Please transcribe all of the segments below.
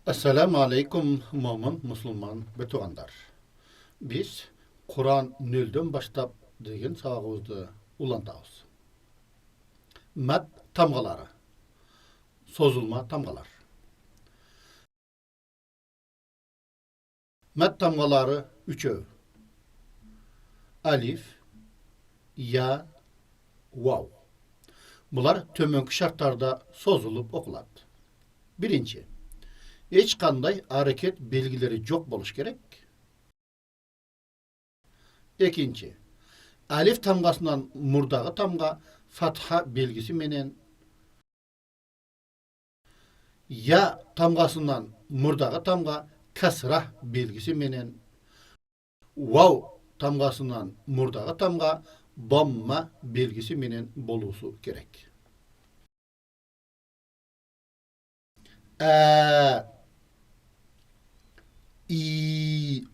Assalamu alaikum momin musulman betugandar. Biz Kur'an nölden başlap degen sabagыбызды ulantабыз. Mat tamgalary. Sozulma tamgalar. Mat tamgalary üçöw. Alif, ya, waw. Bular tömönki şartlarda sozulup okulat. Birinci, hiç kanday hareket belgileri jok boluş gerek. Ekinci, alif tamgasından murdağı tamga fatha belgisi menen, ya tamgasından murdağı tamga kasrah belgisi menen, waw tamgasından murdağı tamga damma belgisi menen bolusu gerek. A, i,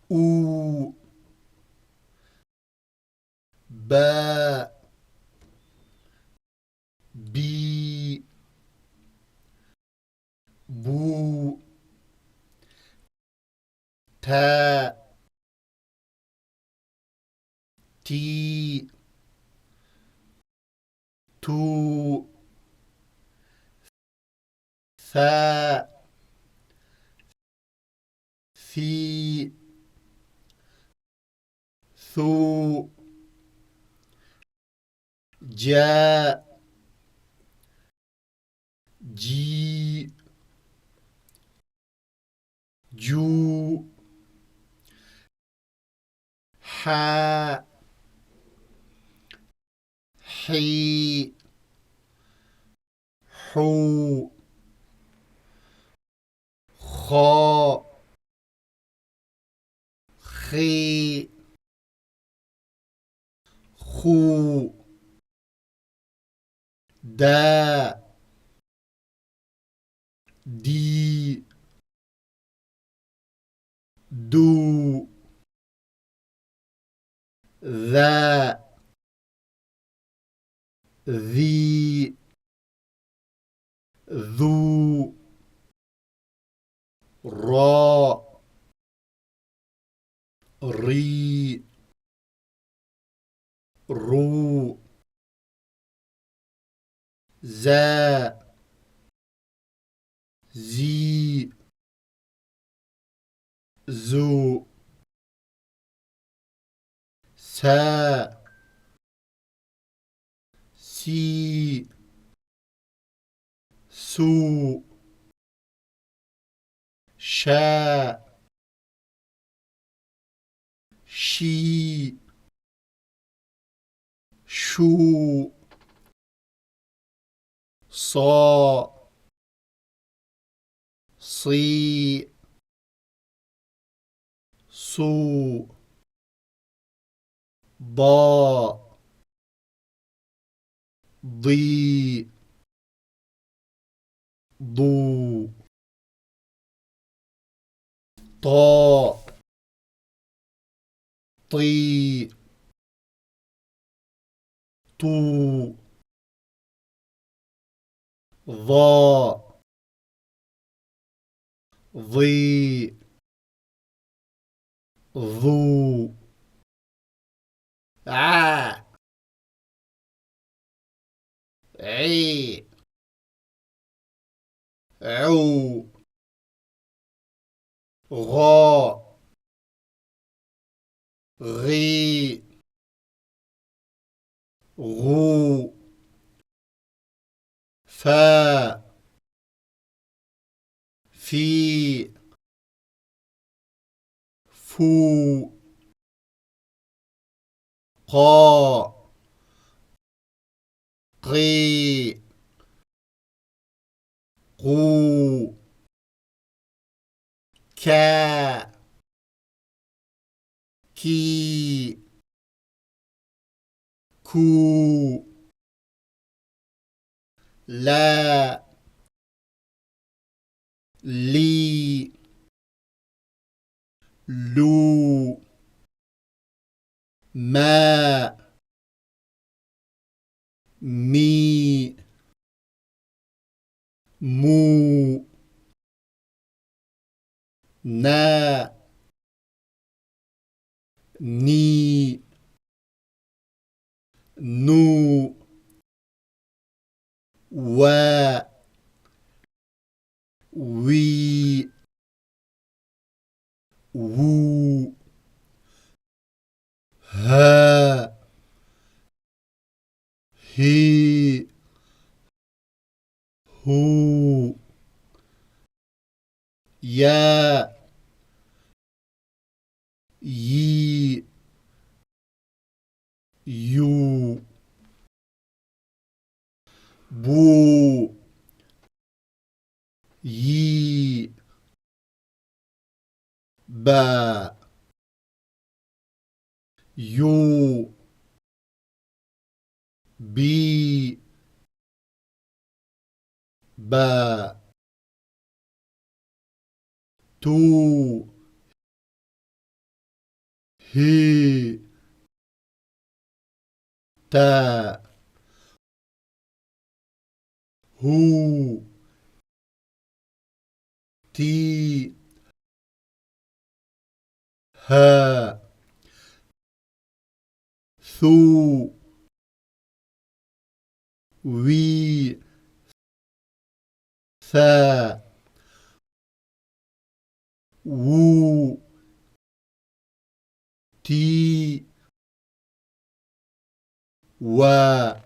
u, ba, bi, bu, ta, ti, tu, fa, fi, thu, ja, ji, ju, ha, hi, hu, kha, khi, khu, da, di, du, ذا, ذي, ذو، را، ري، رو، زا، زي، زو، سا، سي، سو، شا، شي، شو، صا، صي، صو، ضا، ضي، ضو، طا، طي، طو، ضا، ضي، ضو، ع، عي، عو، غا، غي، غو، فا، في، فو، قا، قي، قو، كا، كي، كو، لا، لي، لو، ما، مي، مو نا ني نو وا وي وو ها هي هو يا يي يو بو يي با يو بي با تو هي تا هو تي ها ثو وي ثا وو تي وا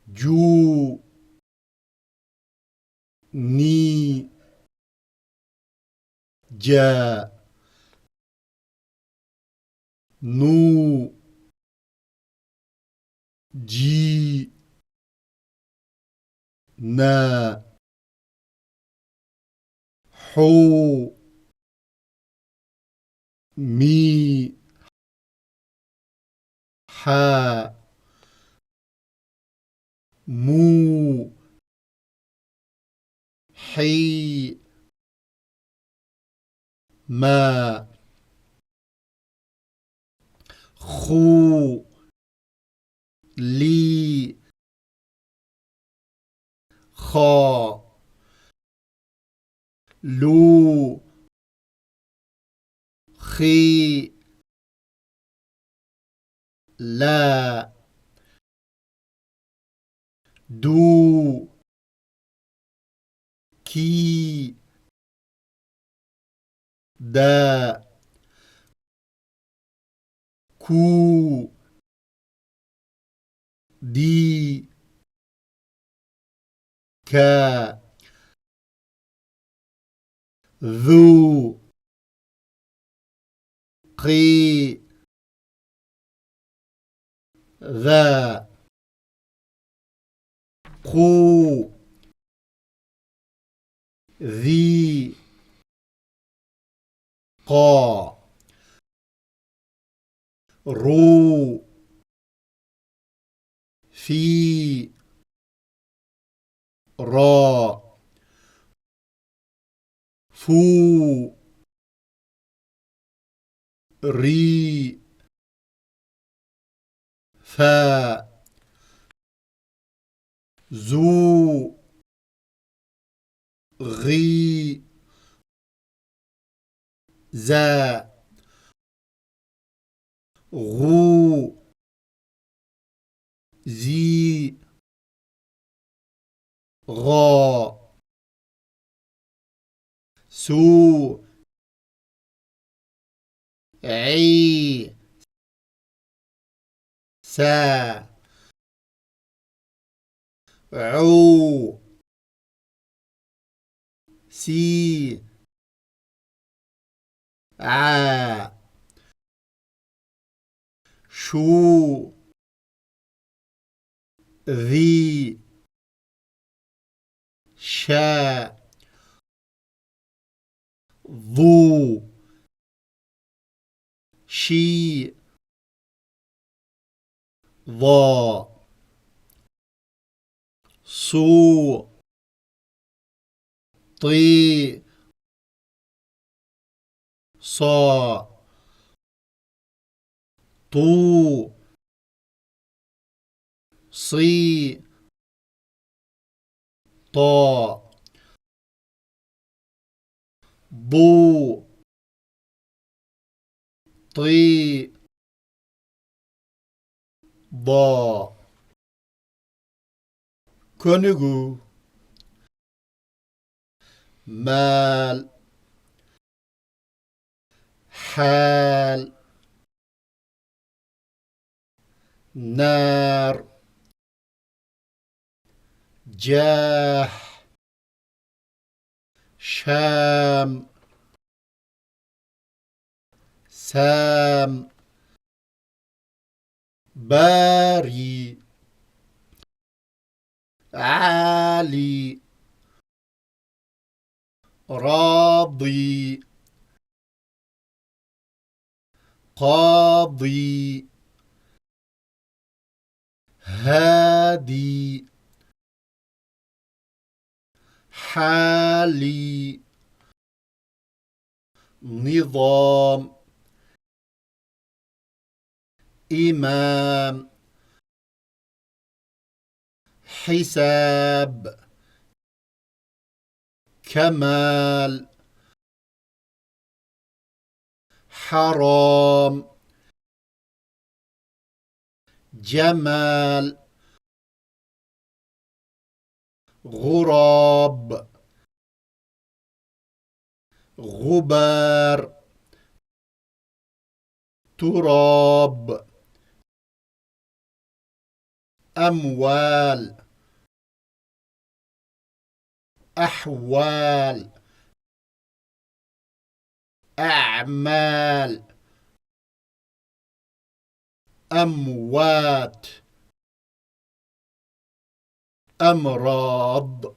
جو ني جا نو جي نا حو مي حا مو حي ما خو لي خا لو خي لا دو كي دا كو دي كا ذو قي ذا قو ذي قا رو في را فو ري فا زو غي زا غو زي غا سو عي سا عو سي ع شو ذي شا ضو شي ضا صو طي صا طو صي طا ضو طي ضا كونغو مال حال نار جاح شام سام باري عالي راضي قاضي هادي حالي نظام إمام حساب كمال حرام جمال غراب غبار تراب أموال أحوال أعمال أموات أمراض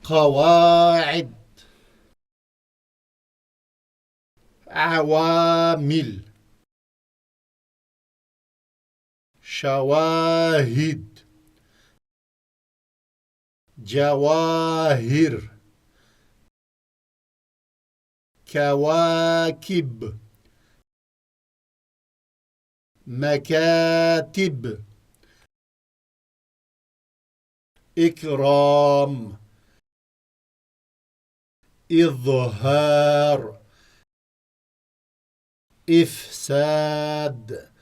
قواعد عوامل شواهد جواهر كواكب مكاتب إكرام إظهار إفساد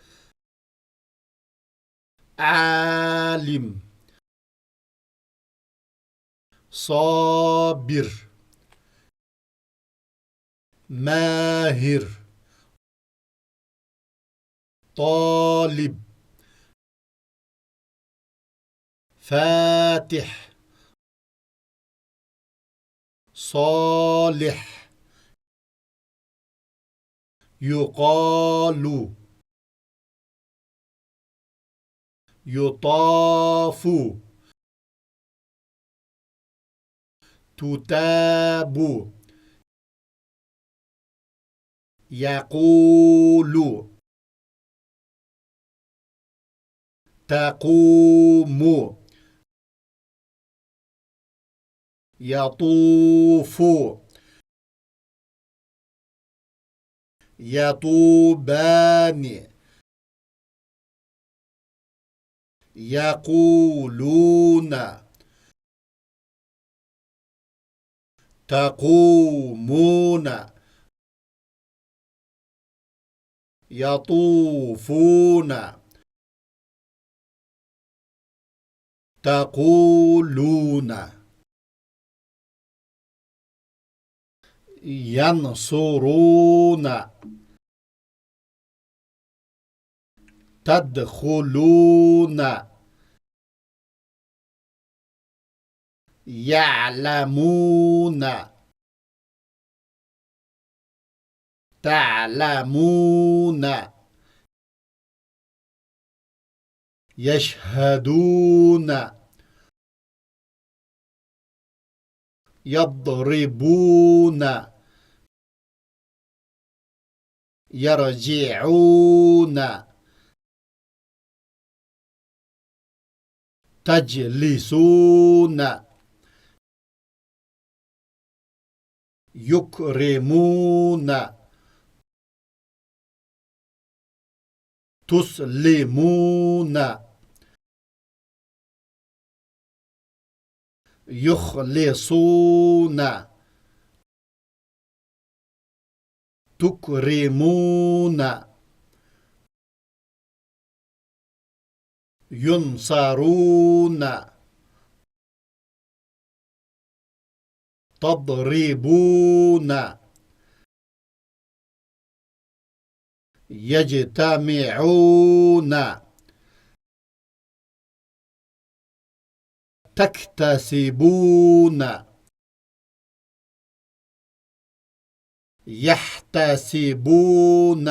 عالم صابر ماهر طالب فاتح صالح يقال يطاف تتاب يقول تقوم يطوف يطوبان يقولون تقومون يطوفون تقولون ينصرون تدخلون يعلمون تعلمون يشهدون يضربون يرجعون تجلسون يكرمون تسلمون يخلصون تكرمون ينصرون تضربون يجتمعون تكتسبون يحتسبون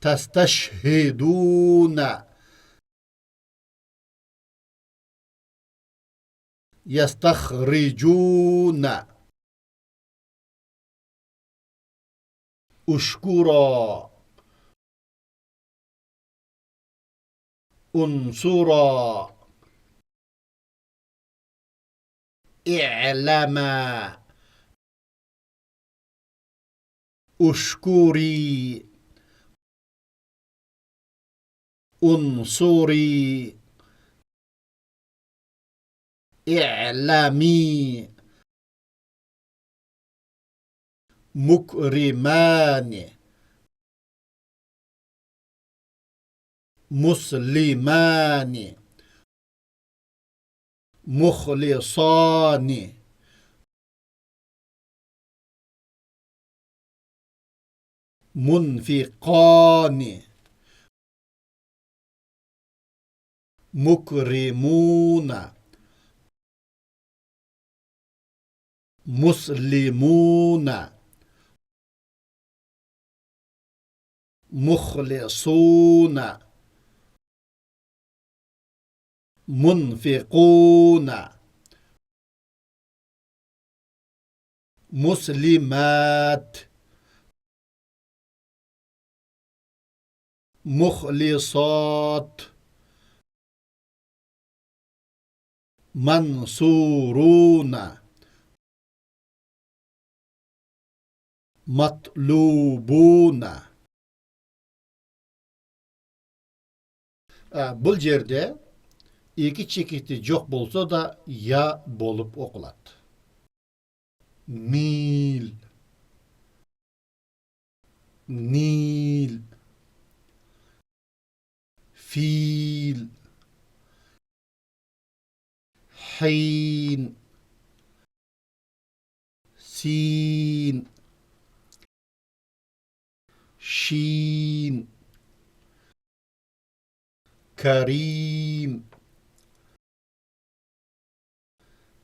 تستشهدون يستخرجون أشكرا انصرا اعلما اشكري انصري اعلمي مكرمان مسلمان مخلصان منفقان مكرمون مسلمون مخلصون منفقون مسلمات مخلصات منصورون مطلوبون. Бұл жерде екі чекеті жоқ болса да я болып оқылады. Мил, нил, фил, حين سين شين كريم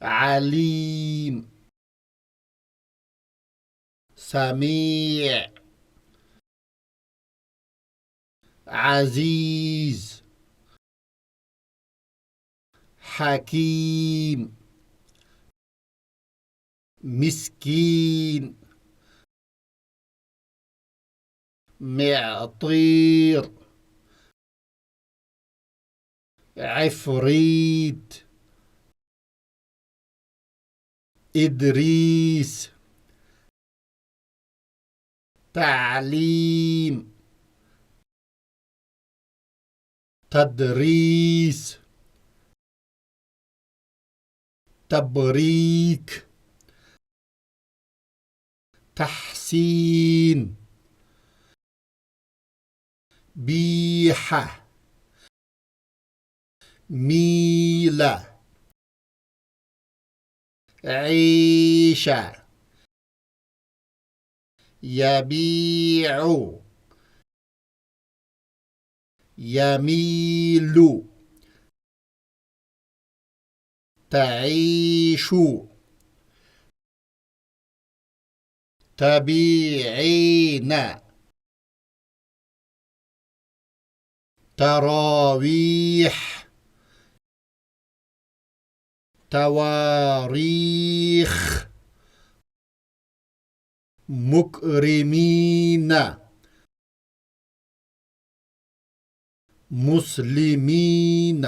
عليم سميع عزيز حكيم مسكين معطير عفريت إدريس تعليم تدريس تبريك تحسين بيحة ميلة عيشة يبيع يميل تعيش تبيعين تراويح تواريخ مكرمين مسلمين